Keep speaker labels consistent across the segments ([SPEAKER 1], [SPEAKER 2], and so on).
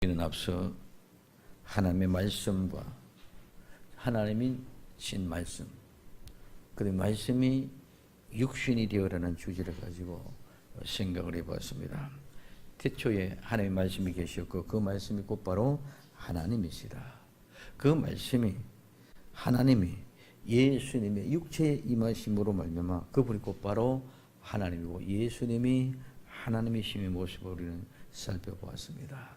[SPEAKER 1] 우리는 앞서 하나님의 말씀과 하나님이 신 말씀, 그 말씀이 육신이 되어라는 주제를 가지고 생각을 해봤습니다. 태초에 하나님의 말씀이 계셨고 그 말씀이 곧바로 하나님이시라. 그 말씀이 하나님이 예수님의 육체에 임하심으로 말미암아 그분이 곧바로 하나님이고 예수님이 하나님이심의 모습을 우리는 살펴보았습니다.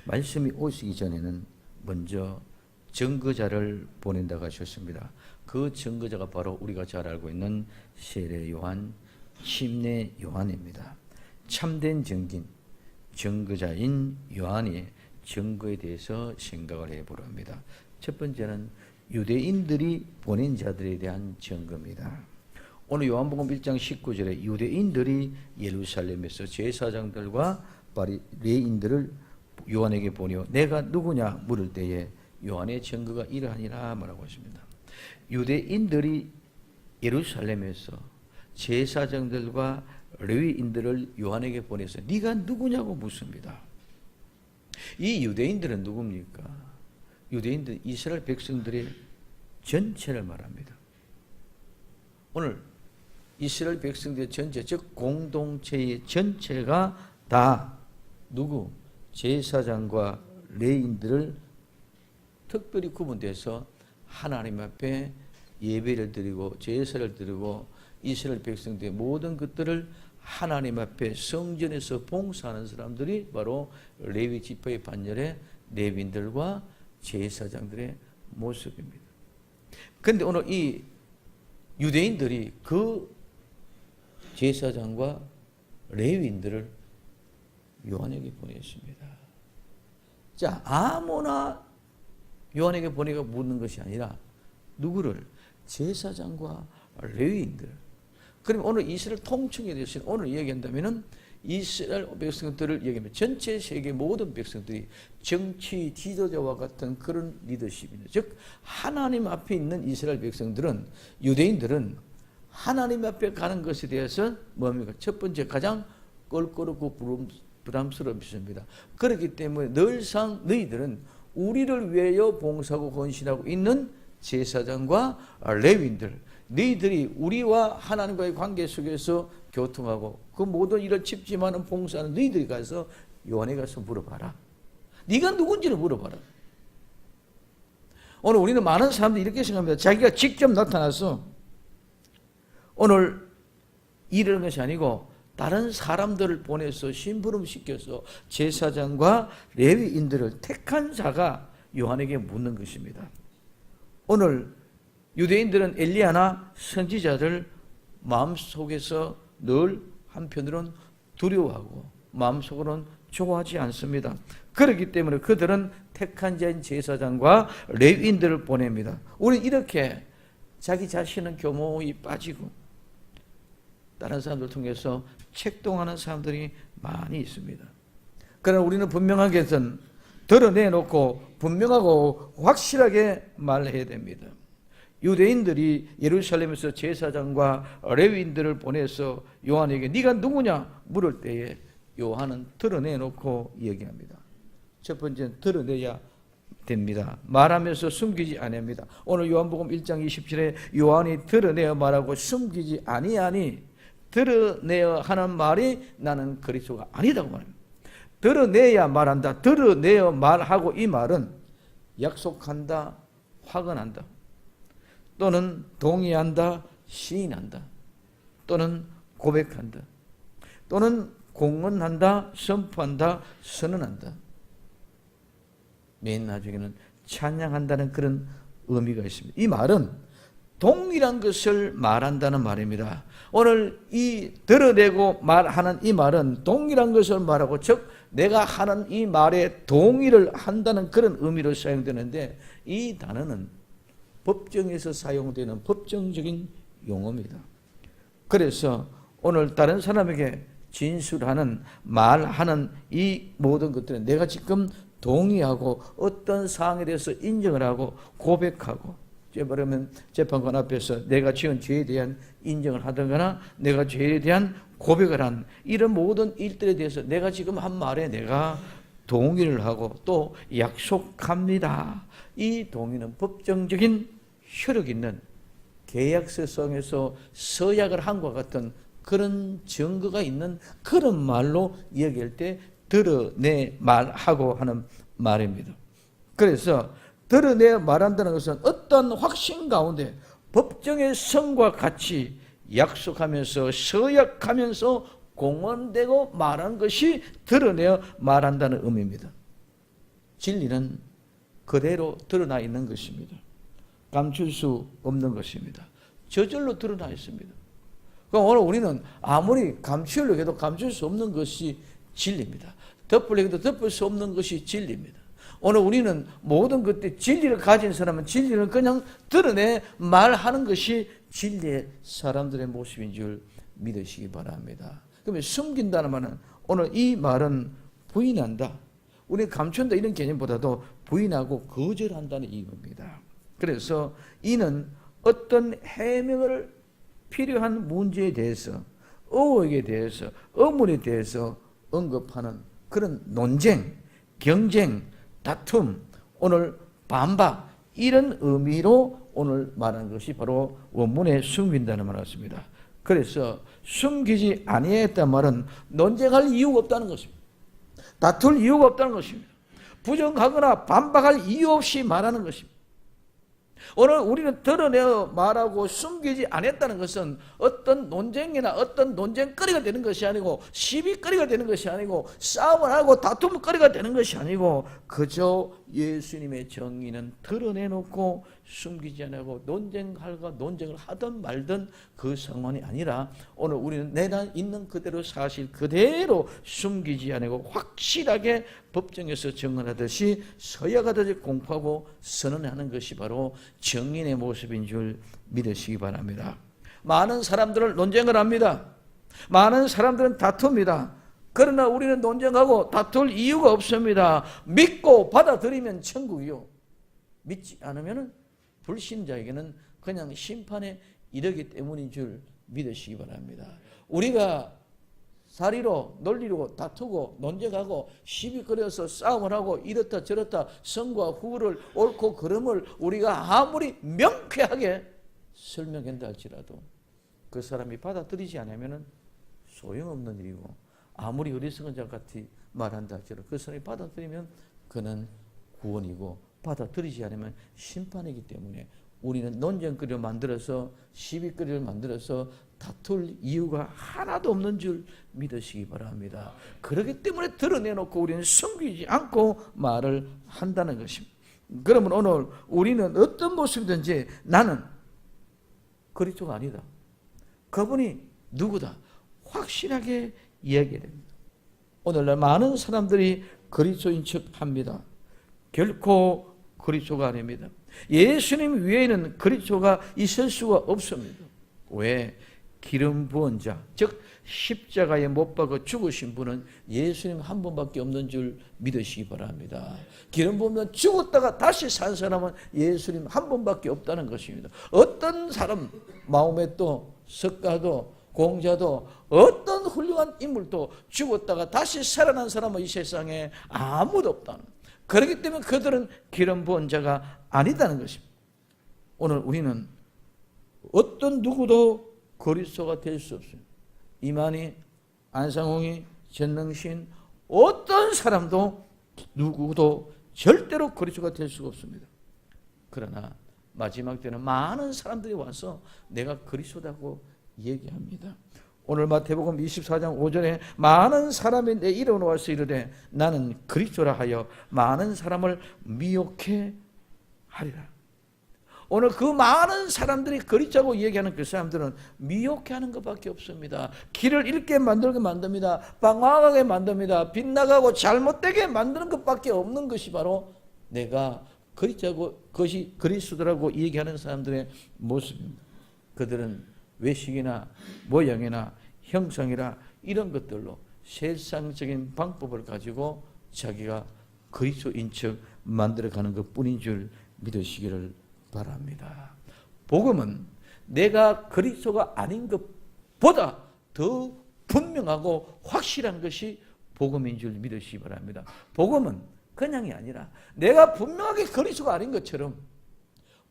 [SPEAKER 1] 말씀이 오시기 전에는 먼저 증거자를 보낸다고 하셨습니다. 그 증거자가 바로 우리가 잘 알고 있는 세례 요한, 침례 요한입니다. 참된 증인, 증거자인 요한의 증거에 대해서 생각을 해보려 합니다. 첫 번째는 유대인들이 보낸 자들에 대한 증거입니다. 오늘 요한복음 1장 19절에 유대인들이 예루살렘에서 제사장들과 바리새인들을 요한에게 보내어 내가 누구냐 물을 때에 요한의 증거가 이러하니라 말하고 있습니다. 유대인들이 예루살렘에서 제사장들과 레위인들을 요한에게 보내서 네가 누구냐고 묻습니다. 이 유대인들은 누굽니까? 유대인들은 이스라엘 백성들의 전체를 말합니다. 오늘 이스라엘 백성들의 전체, 즉 공동체의 전체가 다 누구? 제사장과 레위인들을 특별히 구분돼서 하나님 앞에 예배를 드리고 제사를 드리고 이스라엘 백성들의 모든 것들을 하나님 앞에 성전에서 봉사하는 사람들이 바로 레위 지파의 반열의 레위인들과 제사장들의 모습입니다. 그런데 오늘 이 유대인들이 그 제사장과 레위인들을 요한에게 보냈습니다. 자, 아무나 요한에게 보내가 묻는 것이 아니라 누구를? 제사장과 레위인들. 그럼 오늘 이스라엘 통칭에 대해서 오늘 얘기한다면은 이스라엘 백성들을 얘기하면 전체 세계 모든 백성들이 정치 지도자와 같은 그런 리더십입니다. 즉 하나님 앞에 있는 이스라엘 백성들은 유대인들은 하나님 앞에 가는 것에 대해서 뭡니까? 첫 번째 가장 껄끄럽고 부담스럽습니다. 그렇기 때문에 늘상 너희들은 우리를 위하여 봉사하고 헌신하고 있는 제사장과 레위인들, 너희들이 우리와 하나님과의 관계 속에서 교통하고 그 모든 일을 집지만은 봉사하는 너희들이 가서 요한에 가서 물어봐라. 네가 누군지를 물어봐라. 오늘 우리는 많은 사람들이 이렇게 생각합니다. 자기가 직접 나타나서 오늘 이러는 것이 아니고 다른 사람들을 보내서 심부름 시켜서 제사장과 레위인들을 택한 자가 요한에게 묻는 것입니다. 오늘 유대인들은 엘리야나 선지자들 마음속에서 늘 한편으로는 두려워하고 마음속으로는 좋아하지 않습니다. 그렇기 때문에 그들은 택한 자인 제사장과 레위인들을 보냅니다. 우리는 이렇게 자기 자신은 교모히 빠지고 다른 사람들 통해서 책동하는 사람들이 많이 있습니다. 그러나 우리는 분명하게 드러내놓고 분명하고 확실하게 말해야 됩니다. 유대인들이 예루살렘에서 제사장과 레위인들을 보내서 요한에게 네가 누구냐 물을 때에 요한은 드러내놓고 얘기합니다. 첫 번째는 드러내야 됩니다. 말하면서 숨기지 아니합니다. 오늘 요한복음 1장 27에 요한이 드러내어 말하고 숨기지 아니하니 드러내어 하는 말이 나는 그리스도가 아니다고 말합니다. 드러내야 말한다. 드러내어 말하고 이 말은 약속한다, 확언한다, 또는 동의한다, 시인한다, 또는 고백한다, 또는 공언한다, 선포한다, 선언한다. 맨 나중에는 찬양한다는 그런 의미가 있습니다. 이 말은 동일한 것을 말한다는 말입니다. 오늘 이 드러내고 말하는 이 말은 동일한 것을 말하고 즉 내가 하는 이 말에 동의를 한다는 그런 의미로 사용되는데 이 단어는 법정에서 사용되는 법정적인 용어입니다. 그래서 오늘 다른 사람에게 진술하는 말하는 이 모든 것들은 내가 지금 동의하고 어떤 사항에 대해서 인정을 하고 고백하고 말하면 재판관 앞에서 내가 지은 죄에 대한 인정을 하든거나 내가 죄에 대한 고백을 한 이런 모든 일들에 대해서 내가 지금 한 말에 내가 동의를 하고 또 약속합니다. 이 동의는 법정적인 효력 있는 계약서성에서 서약을 한 것 같은 그런 증거가 있는 그런 말로 여길 때 드러내 말하고 하는 말입니다. 그래서 드러내 말한다는 것은 어떤 확신 가운데 법정의 성과 같이 약속하면서 서약하면서 공언되고 말한 것이 드러내어 말한다는 의미입니다. 진리는 그대로 드러나 있는 것입니다. 감출 수 없는 것입니다. 저절로 드러나 있습니다. 그럼 오늘 우리는 아무리 감추려고 해도 감출 수 없는 것이 진리입니다. 덮으려고 해도 덮을 수 없는 것이 진리입니다. 오늘 우리는 모든 것들 진리를 가진 사람은 진리를 그냥 드러내 말하는 것이 진리의 사람들의 모습인 줄 믿으시기 바랍니다. 그러면 숨긴다는 말은 오늘 이 말은 부인한다. 우리 감춘다 이런 개념보다도 부인하고 거절한다는 의미입니다. 그래서 이는 어떤 해명을 필요한 문제에 대해서 의혹에 대해서 의문에 대해서 언급하는 그런 논쟁, 경쟁, 다툼, 오늘 반박 이런 의미로 오늘 말하는 것이 바로 원문에 숨긴다는 말이었습니다. 그래서 숨기지 아니했단 말은 논쟁할 이유가 없다는 것입니다. 다툴 이유가 없다는 것입니다. 부정하거나 반박할 이유 없이 말하는 것입니다. 오늘 우리는 드러내어 말하고 숨기지 않았다는 것은 어떤 논쟁이나 어떤 논쟁거리가 되는 것이 아니고 시비거리가 되는 것이 아니고 싸움을 하고 다툼거리가 되는 것이 아니고 그저 예수님의 정의는 드러내놓고 숨기지 않고 논쟁을 하든 말든 그 상황이 아니라 오늘 우리는 내가 있는 그대로 사실 그대로 숨기지 않고 확실하게 법정에서 증언하듯이 서약하듯이 공포하고 선언하는 것이 바로 정인의 모습인 줄 믿으시기 바랍니다. 많은 사람들은 논쟁을 합니다. 많은 사람들은 다툽니다. 그러나 우리는 논쟁하고 다툴 이유가 없습니다. 믿고 받아들이면 천국이요. 믿지 않으면 불신자에게는 그냥 심판에 이르기 때문인 줄 믿으시기 바랍니다. 우리가 사리로 논리로 다투고 논쟁하고 시비거려서 싸움을 하고 이렇다 저렇다 성과 후를 옳고 그름을 우리가 아무리 명쾌하게 설명한다 할지라도 그 사람이 받아들이지 않으면 소용없는 일이고 아무리 어리석은 자 같이 말한다 할지라도 그 사람이 받아들이면 그는 구원이고 받아들이지 않으면 심판이기 때문에 우리는 논쟁거리를 만들어서 시비거리를 만들어서 다툴 이유가 하나도 없는 줄 믿으시기 바랍니다. 그렇기 때문에 드러내놓고 우리는 숨기지 않고 말을 한다는 것입니다. 그러면 오늘 우리는 어떤 모습이든지 나는 그리스도가 아니다. 그분이 누구다. 확실하게 이야기해야 됩니다. 오늘날 많은 사람들이 그리스도인 척합니다. 결코 그리스도가 아닙니다. 예수님 외에는 그리스도가 있을 수가 없습니다. 왜? 기름 부은 자, 즉 십자가에 못 박아 죽으신 분은 예수님 한 분밖에 없는 줄 믿으시기 바랍니다. 기름 부으면 죽었다가 다시 산 사람은 예수님 한 분밖에 없다는 것입니다. 어떤 사람 마음에 또 석가도 공자도 어떤 훌륭한 인물도 죽었다가 다시 살아난 사람은 이 세상에 아무도 없다는, 그렇기 때문에 그들은 기름 부은 자가 아니다는 것입니다. 오늘 우리는 어떤 누구도 그리스도가 될 수 없어요. 이만희, 안상홍이, 전능신 어떤 사람도 누구도 절대로 그리스도가 될 수가 없습니다. 그러나 마지막 때는 많은 사람들이 와서 내가 그리스도다고 얘기합니다. 오늘 마태복음 24장 5절에 많은 사람이 내 이름으로 와서 이르되 나는 그리스도라 하여 많은 사람을 미혹해 하리라. 오늘 그 많은 사람들이 그리스도라고 얘기하는 그 사람들은 미혹해 하는 것밖에 없습니다. 길을 잃게 만들게 만듭니다. 방황하게 만듭니다. 빗나가고 잘못되게 만드는 것밖에 없는 것이 바로 내가 그리스도라고, 그것이 그리스도라고 얘기하는 사람들의 모습입니다. 그들은 외식이나 모양이나 형상이나 이런 것들로 세상적인 방법을 가지고 자기가 그리스도인 척 만들어가는 것뿐인 줄 믿으시기를 바랍니다. 복음은 내가 그리스도가 아닌 것보다 더 분명하고 확실한 것이 복음인 줄 믿으시기 바랍니다. 복음은 그냥이 아니라 내가 분명하게 그리스도가 아닌 것처럼,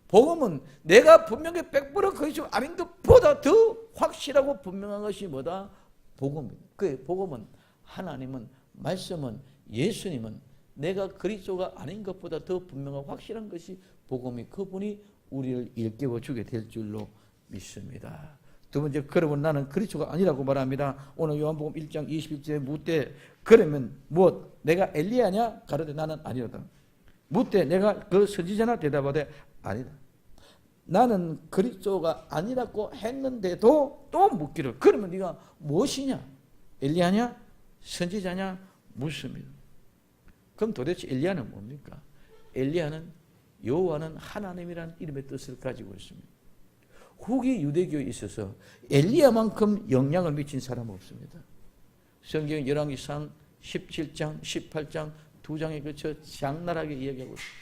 [SPEAKER 1] 복음은 내가 분명히 100% 그리스도가 아닌 것보다 더 확실하고 분명한 것이 뭐다? 복음입니다. 그 복음은 하나님은, 말씀은, 예수님은 내가 그리스도가 아닌 것보다 더 분명하고 확실한 것이 복음이, 그분이 우리를 일깨워 주게 될 줄로 믿습니다. 두 번째, 그러면 나는 그리스도가 아니라고 말합니다. 오늘 요한복음 1장 21절에 묻되 그러면 무엇? 내가 엘리야냐? 가로되 나는 아니로다. 묻되 내가 그 선지자나? 대답하되 아니다. 나는 그리스도가 아니라고 했는데도 또 묻기를, 그러면 네가 무엇이냐? 엘리야냐? 선지자냐? 묻습니다. 그럼 도대체 엘리야는 뭡니까? 엘리야는 여호와는 하나님이라는 이름의 뜻을 가지고 있습니다. 후기 유대교에 있어서 엘리야만큼 영향을 미친 사람은 없습니다. 성경 열왕기상 17장, 18장 두 장에 걸쳐 장날하게 이야기하고 있습니다.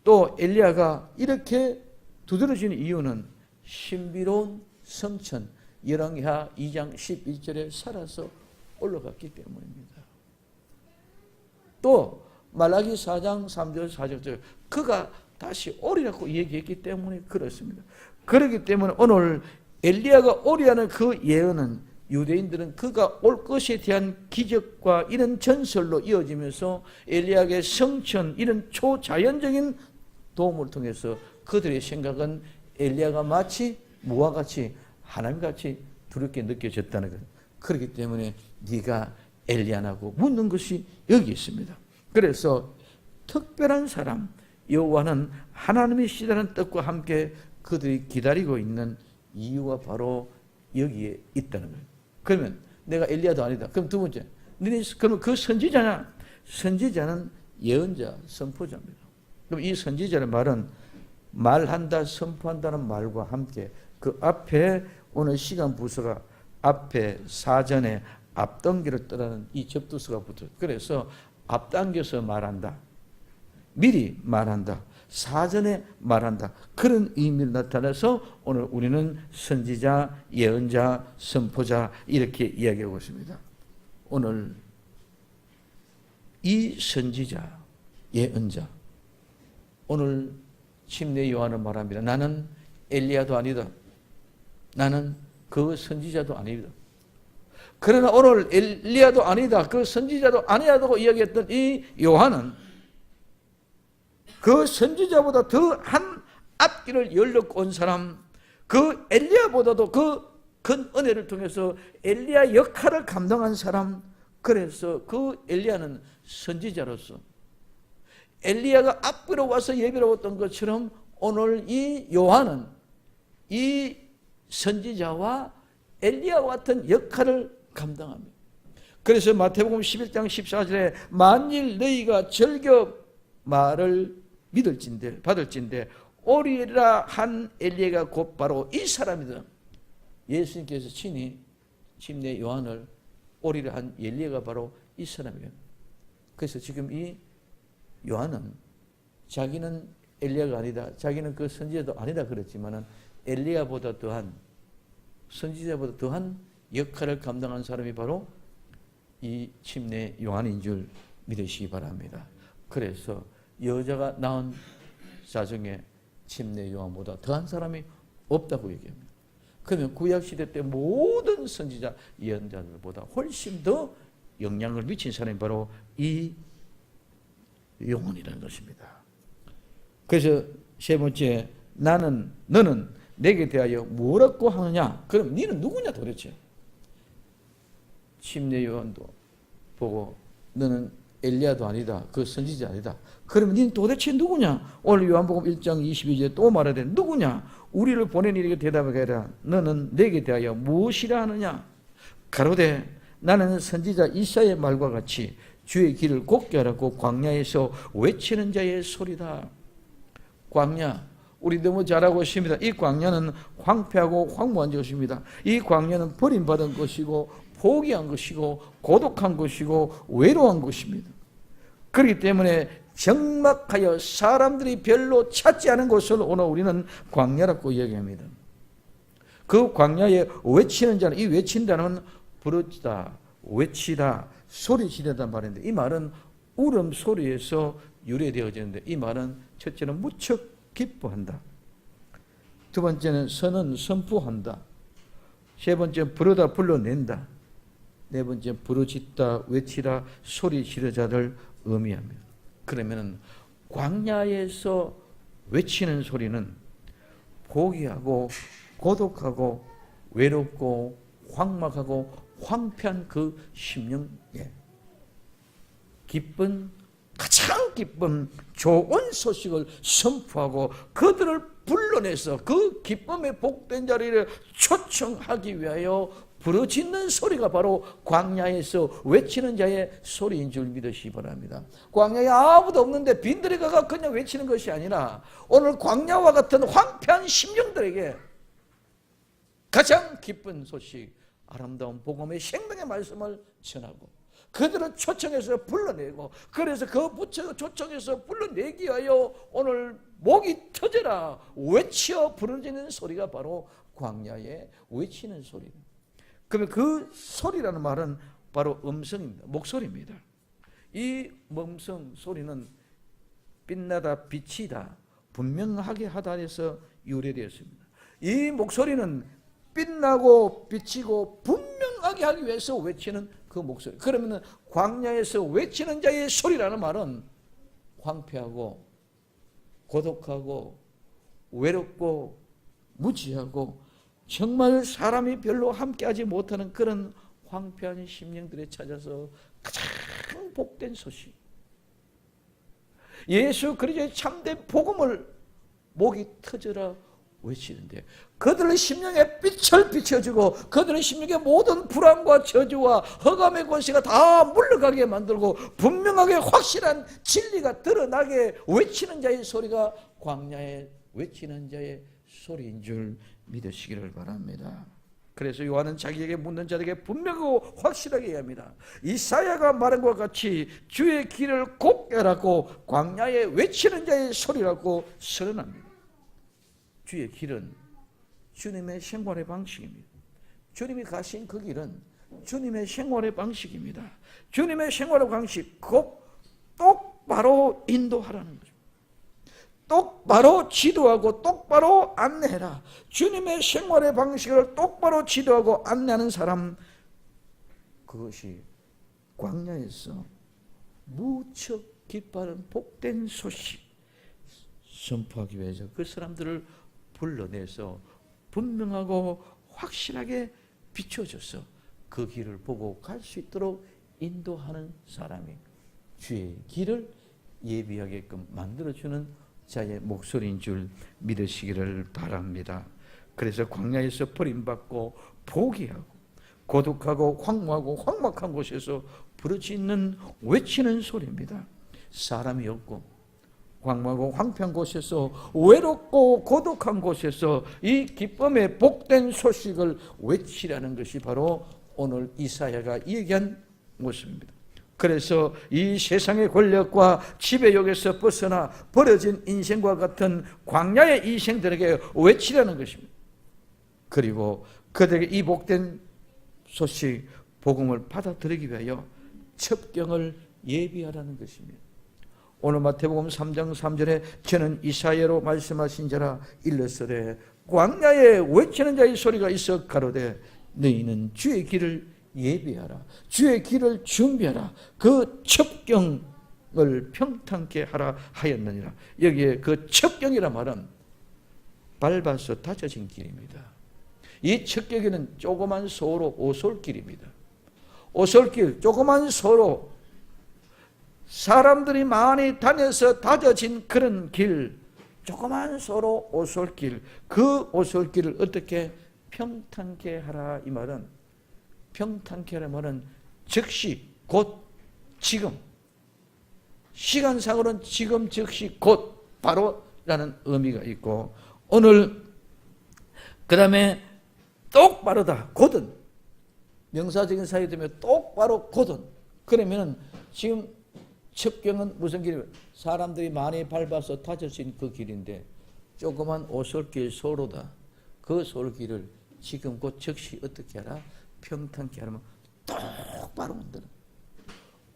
[SPEAKER 1] 또 엘리야가 이렇게 두드러지는 이유는 신비로운 성천 열왕기하 2장 11절에 살아서 올라갔기 때문입니다. 또 말라기 4장 3절 4절 그가 다시 오리라고 얘기했기 때문에 그렇습니다. 그렇기 때문에 오늘 엘리야가 오리라는 그 예언은 유대인들은 그가 올 것에 대한 기적과 이런 전설로 이어지면서 엘리야의 성천 이런 초자연적인 도움을 통해서 그들의 생각은 엘리야가 마치 무와 같이 하나님같이 두렵게 느껴졌다는 것. 그렇기 때문에 네가 엘리야냐고 묻는 것이 여기 있습니다. 그래서 특별한 사람, 여호와는 하나님이시다는 뜻과 함께 그들이 기다리고 있는 이유가 바로 여기에 있다는 거예요. 그러면 내가 엘리야도 아니다. 그럼 두 번째, 그러면 그 선지자냐? 선지자는 예언자, 선포자입니다. 그럼 이 선지자의 말은 말한다, 선포한다는 말과 함께 그 앞에 오늘 시간 부서가 앞에 사전에 앞당기를 떠나는 이 접두서가 붙어요. 그래서 앞당겨서 말한다, 미리 말한다, 사전에 말한다, 그런 의미를 나타내서 오늘 우리는 선지자, 예언자, 선포자 이렇게 이야기하고 있습니다. 오늘 이 선지자, 예언자, 오늘 침례 요한은 말합니다. 나는 엘리야도 아니다. 나는 그 선지자도 아니다. 그러나 오늘 엘리야도 아니다, 그 선지자도 아니라고 이야기했던 이 요한은 그 선지자보다 더한 앞길을 열려고 온 사람, 그 엘리야보다도 그 큰 은혜를 통해서 엘리야 역할을 감당한 사람, 그래서 그 엘리야는 선지자로서 엘리야가 앞으로 와서 예비로 왔던 것처럼 오늘 이 요한은 이 선지자와 엘리야와 같은 역할을 감당합니다. 그래서 마태복음 11장 14절에 만일 너희가 절겨 말을 믿을진대 받을진대 오리라 한 엘리야가 곧 바로 이 사람이다. 예수님께서 친히 침례 요한을 오리라 한 엘리야가 바로 이 사람이에요. 그래서 지금 이 요한은 자기는 엘리야가 아니다, 자기는 그 선지자도 아니다 그랬지만은 엘리야보다 더한, 선지자보다 더한 역할을 감당한 사람이 바로 이 침례 요한인 줄 믿으시기 바랍니다. 그래서 여자가 낳은 자중에 침례 요한보다 더한 사람이 없다고 얘기합니다. 그러면 구약시대 때 모든 선지자, 예언자들보다 훨씬 더 영향을 미친 사람이 바로 이 요한이라는 것입니다. 그래서 세 번째, 너는 내게 대하여 뭐라고 하느냐? 그럼 너는 누구냐 도대체? 침례 요한도 보고 너는 엘리야도 아니다, 그 선지자 아니다. 그러면 너는 도대체 누구냐? 오늘 요한복음 1장 22절에 또 말하되 누구냐? 우리를 보낸 이에게 대답하게 하라. 너는 내게 대하여 무엇이라 하느냐? 가로되 나는 선지자 이사야의 말과 같이 주의 길을 곱게 하라고 광야에서 외치는 자의 소리다. 광야, 우리 너무 잘 알고 있습니다. 이 광야는 황폐하고 황무한 것입니다. 이 광야는 버림받은 것이고 포기한 것이고 고독한 것이고 외로운 것입니다. 그렇기 때문에 적막하여 사람들이 별로 찾지 않은 곳을 오늘 우리는 광야라고 이야기합니다. 그 광야에 외치는 자는, 이 외친다는 부르짖다, 외치다, 소리 지르단 말인데 이 말은 울음소리에서 유래되어지는데 이 말은 첫째는 무척 기뻐한다. 두 번째는 선언, 선포한다. 세 번째는 부르다, 불러낸다. 네 번째는 부르짖다, 외치다, 소리 지르자를 의미합니다. 그러면은 광야에서 외치는 소리는 포기하고 고독하고 외롭고 황막하고 황폐한 그 심령에 가장 기쁜 좋은 소식을 선포하고 그들을 불러내서 그 기쁨의 복된 자리를 초청하기 위하여 부르짖는 소리가 바로 광야에서 외치는 자의 소리인 줄 믿으시기 바랍니다. 광야에 아무도 없는데 빈들이 가가 그냥 외치는 것이 아니라 오늘 광야와 같은 황폐한 심령들에게 가장 기쁜 소식, 아름다운 복음의 생명의 말씀을 전하고 그들을 초청해서 불러내고 그래서 그 초청해서 불러내기 위하여 오늘 목이 터져라 외쳐 부르짖는 소리가 바로 광야에 외치는 소리입니다. 그러면 그 소리라는 말은 바로 음성입니다. 목소리입니다. 이 음성 소리는 빛나다 비치다 분명하게 하다 해서 유래되었습니다. 이 목소리는 빛나고 비치고 분명하게 하기 위해서 외치는 그 목소리. 그러면 광야에서 외치는 자의 소리라는 말은 황폐하고 고독하고 외롭고 무지하고 정말 사람이 별로 함께하지 못하는 그런 황폐한 심령들에 찾아서 가장 복된 소식, 예수 그리스도의 참된 복음을 목이 터져라 외치는데 그들의 심령에 빛을 비춰주고 그들의 심령의 모든 불안과 저주와 흑암의 권세가 다 물러가게 만들고 분명하게 확실한 진리가 드러나게 외치는 자의 소리가 광야에 외치는 자의 소리인 줄 믿으시기를 바랍니다. 그래서 요한은 자기에게 묻는 자에게 분명하고 확실하게 얘기합니다. 이사야가 말한 것과 같이 주의 길을 곱게 하라고 광야에 외치는 자의 소리라고 선언합니다. 주의 길은 주님의 생활의 방식입니다. 주님이 가신 그 길은 주님의 생활의 방식입니다. 주님의 생활의 방식 곧 똑바로 인도하라는 거죠. 똑바로 지도하고 똑바로 안내해라. 주님의 생활의 방식을 똑바로 지도하고 안내하는 사람, 그것이 광야에서 무척 기뻐하는 복된 소식 선포하기 위해서 그 사람들을 불러내서 분명하고 확실하게 비춰줘서 그 길을 보고 갈 수 있도록 인도하는 사람이 주의 길을 예비하게끔 만들어주는 자의 목소리인 줄 믿으시기를 바랍니다. 그래서 광야에서 버림받고 포기하고 고독하고 황무하고 황막한 곳에서 부르짖는 외치는 소리입니다. 사람이 없고 황무하고 황폐한 곳에서 외롭고 고독한 곳에서 이 기쁨의 복된 소식을 외치라는 것이 바로 오늘 이사야가 얘기한 모습입니다. 그래서 이 세상의 권력과 지배욕에서 벗어나 버려진 인생과 같은 광야의 인생들에게 외치라는 것입니다. 그리고 그들에게 이 복된 소식, 복음을 받아들이기 위하여 첩경을 예비하라는 것입니다. 오늘 마태복음 3장 3절에 저는 이사야로 말씀하신 자라 일러서되 광야에 외치는 자의 소리가 있어 가로되 너희는 주의 길을 예비하라. 주의 길을 준비하라. 그 첩경을 평탄케 하라 하였느니라. 여기에 그 첩경이란 말은 밟아서 다져진 길입니다. 이 첩경에는 조그만 소로 오솔길입니다. 오솔길, 조그만 소로 사람들이 많이 다녀서 다져진 그런 길, 조그만 소로 오솔길, 그 오솔길을 어떻게 평탄케 하라 이 말은 평탄케 하라 말은 즉시 곧 지금 시간상으로는 지금 즉시 곧 바로라는 의미가 있고 오늘 그 다음에 똑바로다 곧은 명사적인 사용이 되면 똑바로 곧은 그러면 지금 첩경은 무슨 길이에요? 사람들이 많이 밟아서 다져진 그 길인데 조그만 오솔길 소로다. 그 소로길을 지금 곧 즉시 어떻게 하라? 평탄케 하라면 똑바로 만드는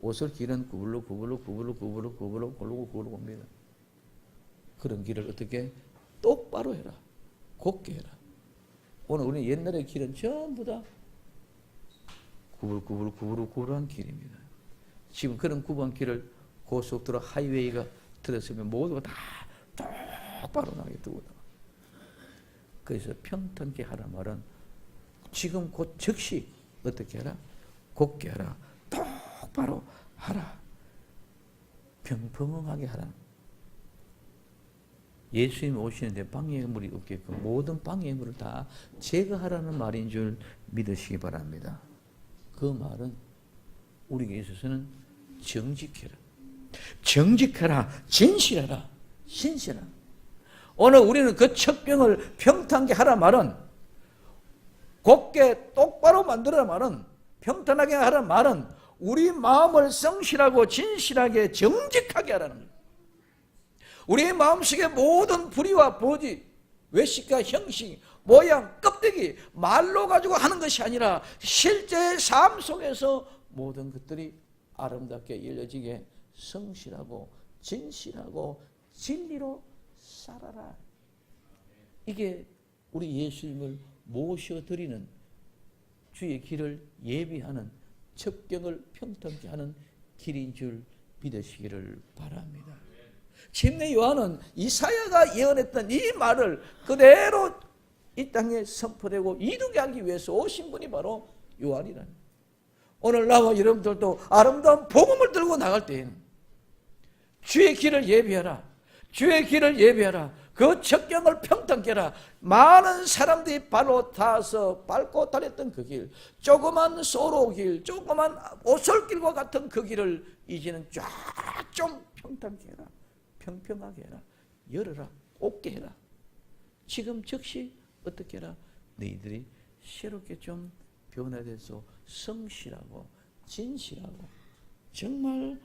[SPEAKER 1] 옷을 길은 구불로 옵니다. 그런 길을 어떻게 똑바로 해라. 곱게 해라. 오늘 우리는 옛날의 길은 전부 다 구불한 길입니다. 지금 그런 구불한 길을 고속도로 하이웨이가 들었으면 모두가 다 똑바로 나게 두고 나가. 그래서 평탄케 하라 말은 지금 곧 즉시 어떻게 하라? 곱게 하라. 똑바로 하라. 평평하게 하라. 예수님 오시는데 방해물이 없게끔 모든 방해물을 다 제거하라는 말인 줄 믿으시기 바랍니다. 그 말은 우리에게 있어서는 정직해라. 정직하라. 진실하라. 신실하라. 오늘 우리는 그 척병을 평탄케 하라 말은 곱게 똑바로 만들어라 말은 평탄하게 하라 말은 우리 마음을 성실하고 진실하게 정직하게 하라는 거예요. 우리의 마음속에 모든 불의와 보지, 외식과 형식, 모양, 껍데기, 말로 가지고 하는 것이 아니라 실제의 삶 속에서 모든 것들이 아름답게 이루어지게 성실하고 진실하고 진리로 살아라. 이게 우리 예수님을 모셔드리는 주의 길을 예비하는 첩경을 평탄케 하는 길인 줄 믿으시기를 바랍니다. 침례 요한은 이사야가 예언했던 이 말을 그대로 이 땅에 선포되고 이루게 하기 위해서 오신 분이 바로 요한이라는. 오늘 나와 여러분들도 아름다운 복음을 들고 나갈 때에는 주의 길을 예비하라. 주의 길을 예비하라. 그 첩경을 평탄케 하라. 많은 사람들이 발로 닿아서 밟고 다녔던 그 길, 조그만 소로길, 조그만 오솔길과 같은 그 길을 이제는 쫙 좀 평탄케 해라. 평평하게 해라. 열어라. 곱게 해라. 지금 즉시 어떻게 해라? 너희들이 새롭게 좀 변화돼서 성실하고 진실하고 정말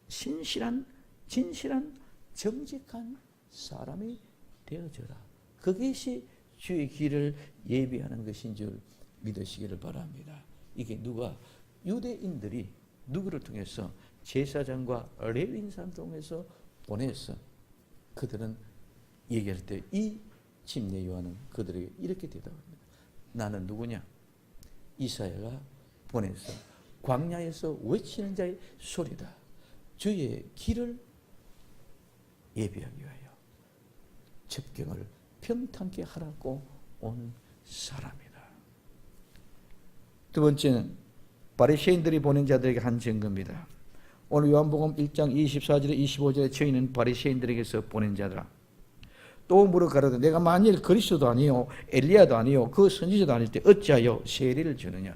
[SPEAKER 1] 신실한 진실한 정직한 사람이 되어져라. 그것이 주의 길을 예비하는 것인 줄 믿으시기를 바랍니다. 이게 누가 유대인들이 누구를 통해서 제사장과 레위인을 통해서 보내서 그들은 얘기할 때 이 침례 요한은 그들에게 이렇게 대답합니다. 나는 누구냐? 이사야가 보내서 광야에서 외치는 자의 소리다. 주의 길을 예비하기 위하여 첩경을 평탄케 하라고 온 사람이다. 두 번째는 바리새인들이 보낸 자들에게 한 증거입니다. 오늘 요한복음 1장 24절에 25절에 저희는 바리새인들에게서 보낸 자들아 또 물어 가로되 내가 만일 그리스도도 아니요 엘리야도 아니요 그 선지자도 아닐 때 어찌하여 세례를 주느냐.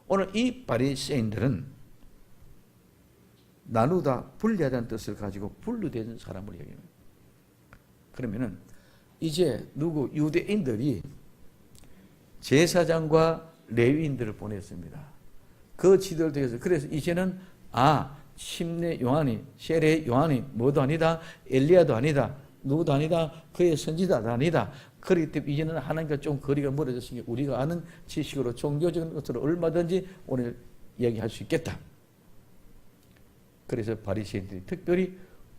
[SPEAKER 1] 오늘 이 바리새인들은 나누다 분리하다는 뜻을 가지고 분류된 사람을 얘기합니다. 그러면은 이제 누구 유대인들이 제사장과 레위인들을 보냈습니다. 그 지도를 통해서 그래서 이제는 침례 요한이 세례 요한이 뭐도 아니다 엘리야도 아니다 누구도 아니다 그의 선지자도 아니다. 그렇기 때문에 이제는 하나님과 좀 거리가 멀어졌으니 우리가 아는 지식으로 종교적인 것으로 얼마든지 오늘 이야기할 수 있겠다. 그래서 바리새인들이 특별히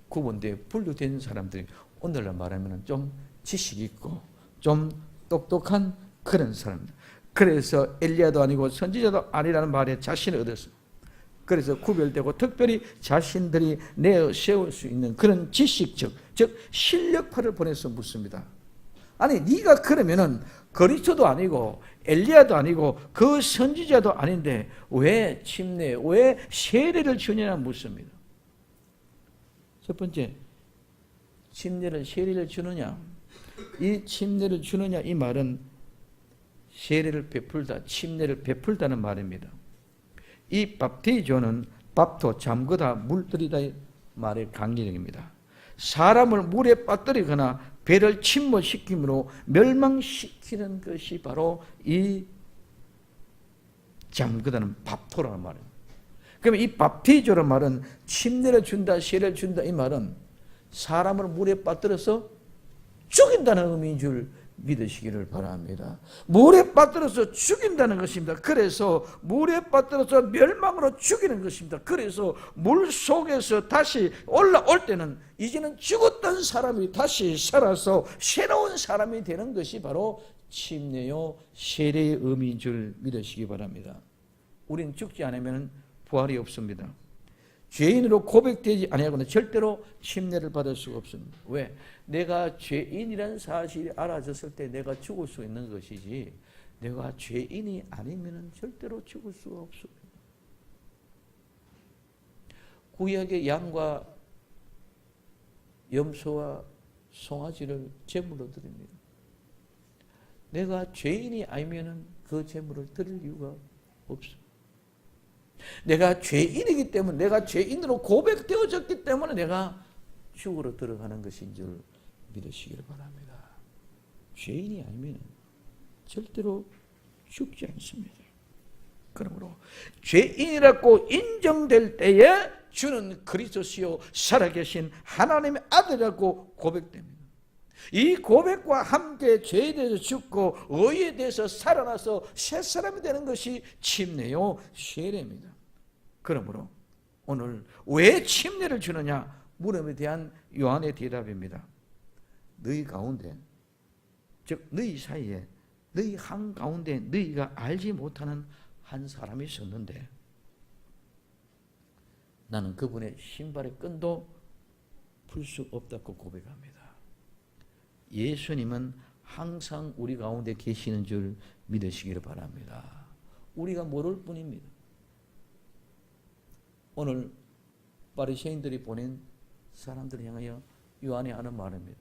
[SPEAKER 1] 구분되어 분류된 사람들이 오늘날 말하면 좀 지식 있고 좀 똑똑한 그런 사람들. 그래서 엘리야도 아니고 선지자도 아니라는 말에 자신을 얻었습니다. 그래서 구별되고 특별히 자신들이 내어 세울 수 있는 그런 지식적, 즉 실력파를 보내서 묻습니다. 아니 네가 그러면은 그리스도도 아니고 엘리야도 아니고 그 선지자도 아닌데 왜 침례, 왜 세례를 주느냐 묻습니다. 첫 번째, 침례를 세례를 주느냐. 이 침례를 주느냐 이 말은 세례를 베풀다, 침례를 베풀다는 말입니다. 이 밥티조는 밥도 잠그다 물들이다의 말의 강의력입니다. 사람을 물에 빠뜨리거나 배를 침몰시킴으로 멸망시키는 것이 바로 이 잠그다는 밥토라는 말입니다. 그러면 이 밥티조라는 말은 침례를 준다, 세례를 준다 이 말은 사람을 물에 빠뜨려서 죽인다는 의미인 줄 믿으시기를 바랍니다. 물에 빠뜨려서 죽인다는 것입니다. 그래서 물에 빠뜨려서 멸망으로 죽이는 것입니다. 그래서 물 속에서 다시 올라올 때는 이제는 죽었던 사람이 다시 살아서 새로운 사람이 되는 것이 바로 침례요 세례의 의미인 줄 믿으시기 바랍니다. 우리는 죽지 않으면 부활이 없습니다. 죄인으로 고백되지 아니하고는 절대로 침례를 받을 수가 없습니다. 왜? 내가 죄인이라는 사실이 알아졌을 때 내가 죽을 수 있는 것이지, 내가 죄인이 아니면 절대로 죽을 수가 없습니다. 구약의 양과 염소와 송아지를 제물로 드립니다. 내가 죄인이 아니면 그 제물을 드릴 이유가 없습니다. 내가 죄인이기 때문에, 내가 죄인으로 고백되어졌기 때문에 내가 죽으러 들어가는 것인 줄 믿으시기를 바랍니다. 죄인이 아니면 절대로 죽지 않습니다. 그러므로 죄인이라고 인정될 때에 주는 그리스도시요 살아계신 하나님의 아들이라고 고백됩니다. 이 고백과 함께 죄에 대해서 죽고 의에 대해서 살아나서 새 사람이 되는 것이 침례요 세례입니다. 그러므로 오늘 왜 침례를 주느냐 물음에 대한 요한의 대답입니다. 너희 가운데, 즉 너희 사이에, 너희 한가운데 너희가 알지 못하는 한 사람이 있었는데 나는 그분의 신발의 끈도 풀 수 없다고 고백합니다. 예수님은 항상 우리 가운데 계시는 줄 믿으시기를 바랍니다. 우리가 모를 뿐입니다. 오늘 바리새인들이 보낸 사람들을 향하여 요한이 하는 말입니다.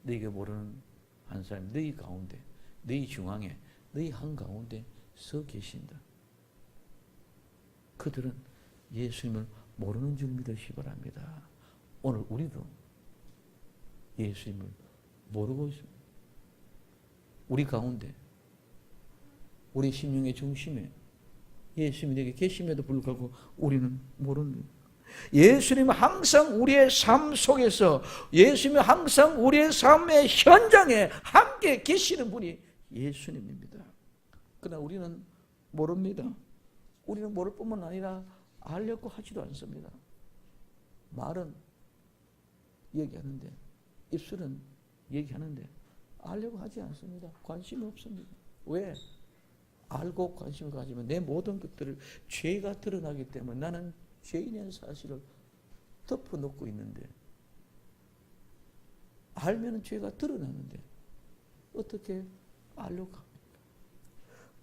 [SPEAKER 1] 너희가 모르는 한 사람, 너희 가운데, 너희 중앙에, 너희 한가운데 서 계신다. 그들은 예수님을 모르는 줄 믿으시기 바랍니다. 오늘 우리도 예수님을 모르고 있습니다. 우리 가운데, 우리 심령의 중심에 예수님이 내게 계심에도 불구하고 우리는 모릅니다. 예수님은 항상 우리의 삶 속에서, 예수님은 항상 우리의 삶의 현장에 함께 계시는 분이 예수님입니다. 그러나 우리는 모릅니다. 우리는 모를 뿐만 아니라 알려고 하지도 않습니다. 말은 얘기하는데, 입술은 얘기하는데 알려고 하지 않습니다. 관심이 없습니다. 왜? 알고 관심을 가지면 내 모든 것들을 죄가 드러나기 때문에 나는 죄인이라는 사실을 덮어놓고 있는데, 알면 죄가 드러나는데 어떻게 알려고 합니까?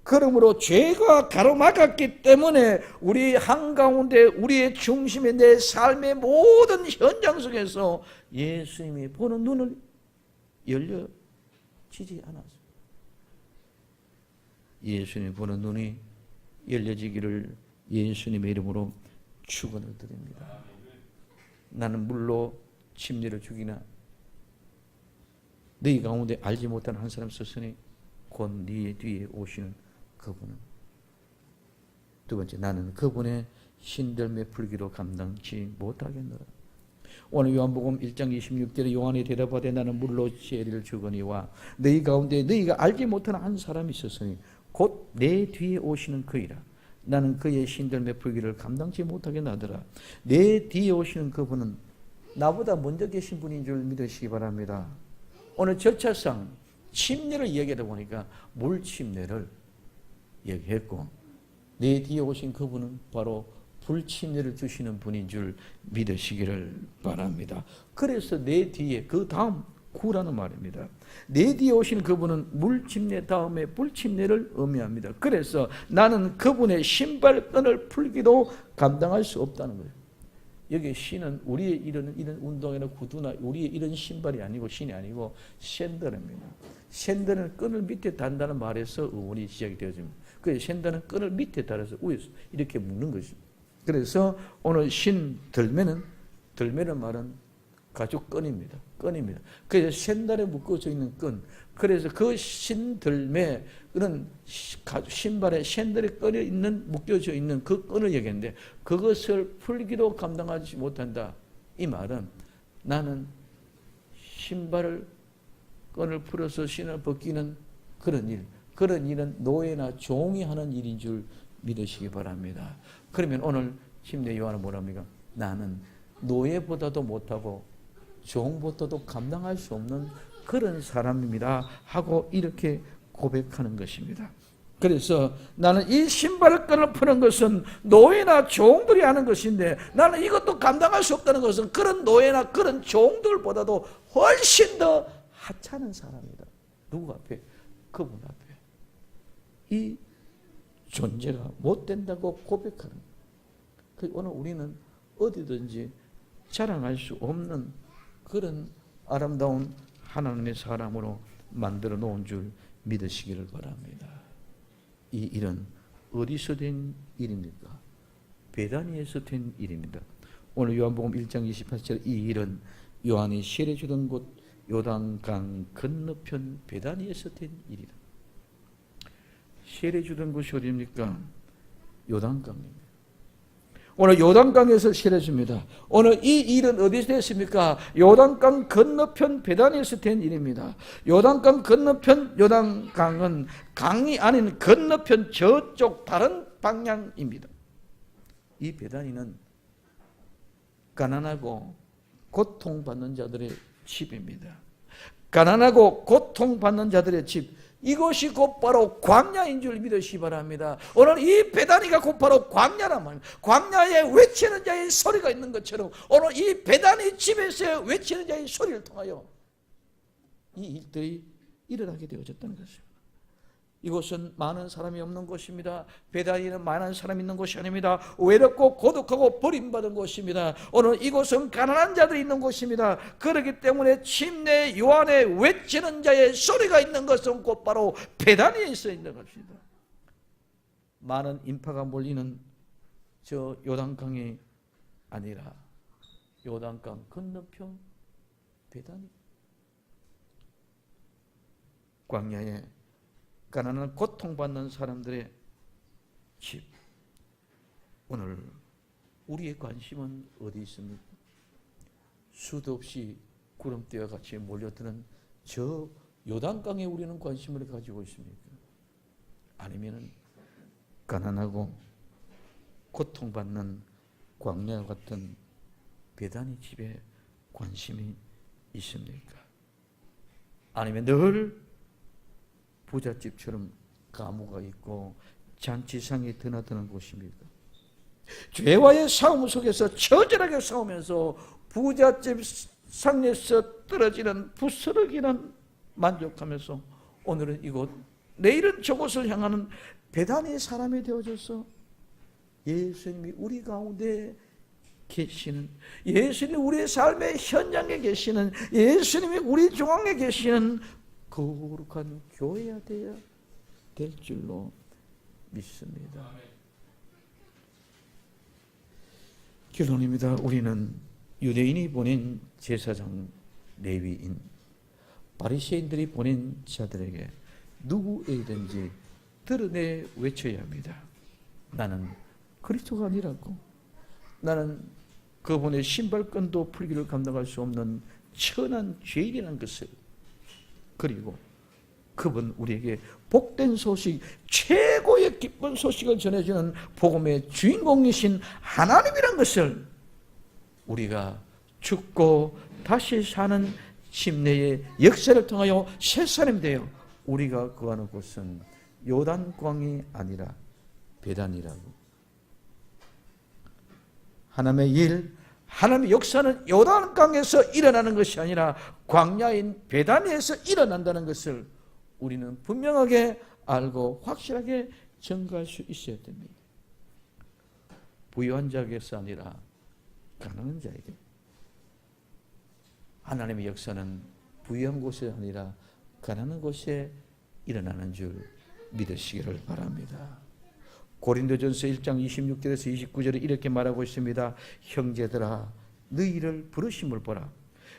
[SPEAKER 1] 그러므로 죄가 가로막았기 때문에 우리 한가운데, 우리의 중심에, 내 삶의 모든 현장 속에서 예수님이 보는 눈을 열려지지 않았습니다. 예수님이 보는 눈이 열려지기를 예수님의 이름으로 축원을 드립니다. 나는 물로 침례를 주기나 너희 가운데 알지 못하는 한 사람 있었으니 곧 네 뒤에 오시는 그분은, 두 번째, 나는 그분의 신들매 풀기로 감당치 못하겠노라. 오늘 요한복음 1장 26절에 요한이 대답하되 나는 물로 세례를 주거니와 너희 가운데 너희가 알지 못하는 한 사람이 있었으니 곧 내 뒤에 오시는 그이라. 나는 그의 신들매 풀기를 감당치 못하겠나더라. 내 뒤에 오시는 그분은 나보다 먼저 계신 분인 줄 믿으시기 바랍니다. 오늘 절차상 침례를 얘기하다 보니까 물 침례를 얘기했고, 내 뒤에 오신 그분은 바로 불 침례를 주시는 분인 줄 믿으시기를 바랍니다. 그래서 내 뒤에, 그 다음 구라는 말입니다. 내 뒤에 오신 그분은 물 침례 다음에 불 침례를 의미합니다. 그래서 나는 그분의 신발끈을 풀기도 감당할 수 없다는 거예요. 여기 신은 우리의 이런 운동이나 구두나 우리의 이런 신발이 아니고, 신이 아니고 샌들입니다. 샌들은 끈을 밑에 단다는 말에서 의문이 시작이 되어집니다. 그래서 샌들은 끈을 밑에 달아서 위에서 이렇게 묶는 것입니다. 그래서 오늘 신 들매는 말은 가죽 끈입니다. 끈입니다. 그래서 샌들에 묶어져 있는 끈. 그래서 그 신들매, 그런 신발에 샌들에 묶여져 있는 그 끈을 얘기했는데, 그것을 풀기도 감당하지 못한다. 이 말은 나는 신발을 끈을 풀어서 신을 벗기는 그런 일은 노예나 종이 하는 일인 줄 믿으시기 바랍니다. 그러면 오늘 침례 요한은 뭐랍니까? 나는 노예보다도 못하고 종보다도 감당할 수 없는 그런 사람입니다 하고 이렇게 고백하는 것입니다. 그래서 나는 이 신발끈을 푸는 것은 노예나 종들이 하는 것인데 나는 이것도 감당할 수 없다는 것은 그런 노예나 그런 종들보다도 훨씬 더 하찮은 사람이다. 누구 앞에? 그분 앞에. 이 존재가 못 된다고 고백하는 거예요. 오늘 우리는 어디든지 자랑할 수 없는 그런 아름다운 하나님의 사람으로 만들어 놓은 줄 믿으시기를 바랍니다. 이 일은 어디서 된 일입니까? 베다니에서 된 일입니다. 오늘 요한복음 1장 28절 이 일은 요한이 세례주던 곳 요단강 건너편 베다니에서 된 일이다. 세례주던 곳이 어디입니까? 요단강입니다. 오늘 요단강에서 세례줍니다. 오늘 이 일은 어디서 됐습니까? 요단강 건너편 베다니에서 된 일입니다. 요단강 건너편 요단강은 강이 아닌 건너편 저쪽 다른 방향입니다. 이 베다니는 가난하고 고통받는 자들의 집입니다. 가난하고 고통받는 자들의 집, 이것이 곧바로 광야인 줄 믿으시기 바랍니다. 오늘 이 베다니가 곧바로 광야란 말입니다. 광야에 외치는 자의 소리가 있는 것처럼 오늘 이 베다니 집에서 외치는 자의 소리를 통하여 이 일들이 일어나게 되어졌다는 것입니다. 이곳은 많은 사람이 없는 곳입니다. 베다니는 많은 사람이 있는 곳이 아닙니다. 외롭고 고독하고 버림받은 곳입니다. 오늘 이곳은 가난한 자들이 있는 곳입니다. 그렇기 때문에 침례 요한에 외치는 자의 소리가 있는 것은 곧바로 베다니에 있어 있는 것입니다. 많은 인파가 몰리는 저 요단강이 아니라 요단강 건너편 베다니, 광야에 가난한 고통받는 사람들의 집. 오늘 우리의 관심은 어디 있습니까? 수도 없이 구름대와 같이 몰려드는 저 요단강에 우리는 관심을 가지고 있습니까? 아니면 가난하고 고통받는 광야 같은 베다니 집에 관심이 있습니까? 아니면 늘 부잣집처럼 가무가 있고 잔치상이 드나드는 곳입니까? 죄와의 싸움 속에서 처절하게 싸우면서 부잣집 상에서 떨어지는 부스러기는 만족하면서 오늘은 이곳, 내일은 저곳을 향하는 베다니 사람이 되어져서 예수님이 우리 가운데 계시는, 예수님이 우리의 삶의 현장에 계시는, 예수님이 우리 중앙에 계시는 거룩한 교회가 되어야 될 줄로 믿습니다. 결론입니다. 우리는 유대인이 보낸 제사장 레위인, 바리새인들이 보낸 자들에게 누구에든지 드러내 외쳐야 합니다. 나는 그리스도가 아니라고, 나는 그분의 신발끈도 풀기를 감당할 수 없는 천한 죄인이라는 것을, 그리고 그분 우리에게 복된 소식, 최고의 기쁜 소식을 전해주는 복음의 주인공이신 하나님이란 것을, 우리가 죽고 다시 사는 침례의 역사를 통하여 새 사람이 되어 우리가 거하는 곳은 요단강이 아니라 베단이라고. 하나님의 일, 하나님의 역사는 요단강에서 일어나는 것이 아니라 광야인 베다니에서 일어난다는 것을 우리는 분명하게 알고 확실하게 증거할 수 있어야 됩니다. 부유한 자에게서 아니라 가난한 자에게. 하나님의 역사는 부유한 곳이 아니라 가난한 곳에 일어나는 줄 믿으시기를 바랍니다. 고린도전서 1장 26절에서 29절에 이렇게 말하고 있습니다. 형제들아, 너희를 부르심을 보라.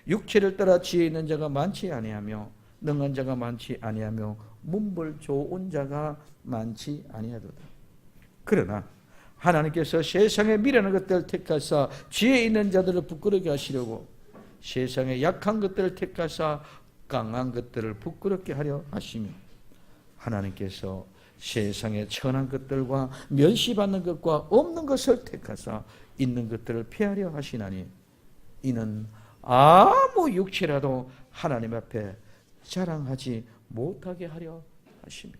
[SPEAKER 1] 육체를 따라 지혜 있는 자가 많지 아니하며 능한 자가 많지 아니하며 문벌 좋은 자가 많지 아니하도다. 그러나 하나님께서 세상에 미련한 것들을 택하사 지혜 있는 자들을 부끄러게 하시려고 세상에 약한 것들을 택하사 강한 것들을 부끄럽게 하려 하시며 하나님께서 세상의 천한 것들과 멸시받는 것과 없는 것을 택하사 있는 것들을 피하려 하시나니 이는 아무 육체라도 하나님 앞에 자랑하지 못하게 하려 하시며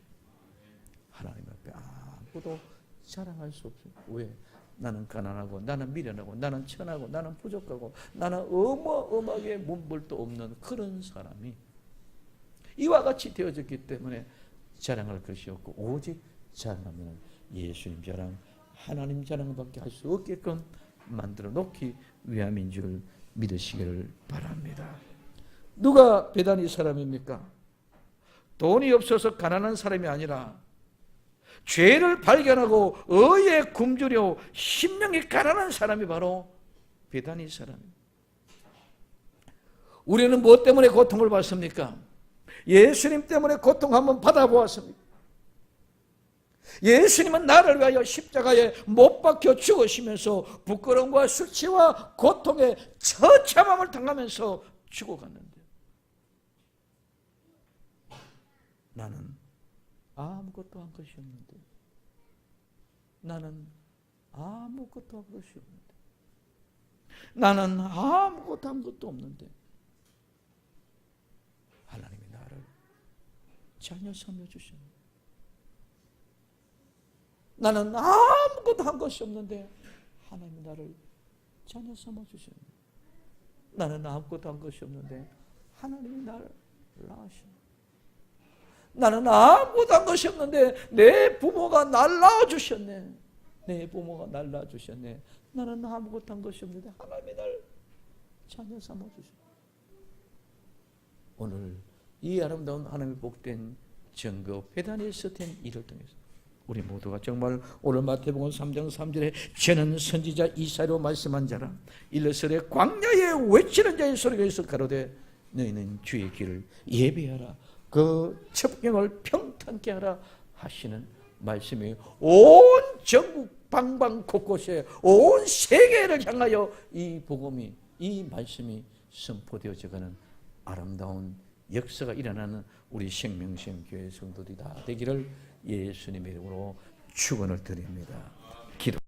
[SPEAKER 1] 하나님 앞에 아무도 자랑할 수 없어요. 왜? 나는 가난하고 나는 미련하고 나는 천하고 나는 부족하고 나는 어마어마하게 문벌도 없는 그런 사람이 이와 같이 되어졌기 때문에 자랑할 것이 없고 오직 자랑하면 예수님 자랑, 하나님 자랑밖에 할 수 없게끔 만들어 놓기 위함인 줄 믿으시기를 바랍니다. 누가 베다니 사람입니까? 돈이 없어서 가난한 사람이 아니라 죄를 발견하고 의에 굶주려 심령이 가난한 사람이 바로 베다니 사람입니다. 우리는 무엇 때문에 고통을 받습니까? 예수님 때문에 고통 한번 받아보았습니까? 예수님은 나를 위하여 십자가에 못 박혀 죽으시면서 부끄러움과 수치와 고통의 처참함을 당하면서 죽어갔는데 나는 아무것도 한 것이 없는데 나는 아무것도 한 것이 없는데 나는 아무것도 한 것도 없는데 하나님이 나를 자녀 삼아 주셨네. 나는 아무것도 한 것이 없는데 하나님이 나를 자녀 삼아 주셨네. 나는 아무것도 한 것이 없는데 하나님이 나를 낳으셨네. 나는 아무것도 한 것이 없는데 내 부모가 날 낳아주셨네. 내 부모가 날 낳아주셨네. 나는 아무것도 한 것이 없는데 하나님이 날 자녀 삼아주셨네. 오늘 이 아름다운 하나님의 복된 증거 베다니에서 된 일을 통해서 우리 모두가 정말 오늘 마태복음 3장 3절에 저는 선지자 이사야로 말씀한 자라 일러스되 광야에 외치는 자의 소리가 있어 가로되 너희는 주의 길을 예배하라 그 첩경을 평탄케 하라 하시는 말씀이 온 전국 방방 곳곳에 온 세계를 향하여 이 복음이 이 말씀이 선포되어져가는 아름다운 역사가 일어나는 우리 생명시험교회 성도들이 다 되기를 예수님의 이름으로 축원을 드립니다. 기도.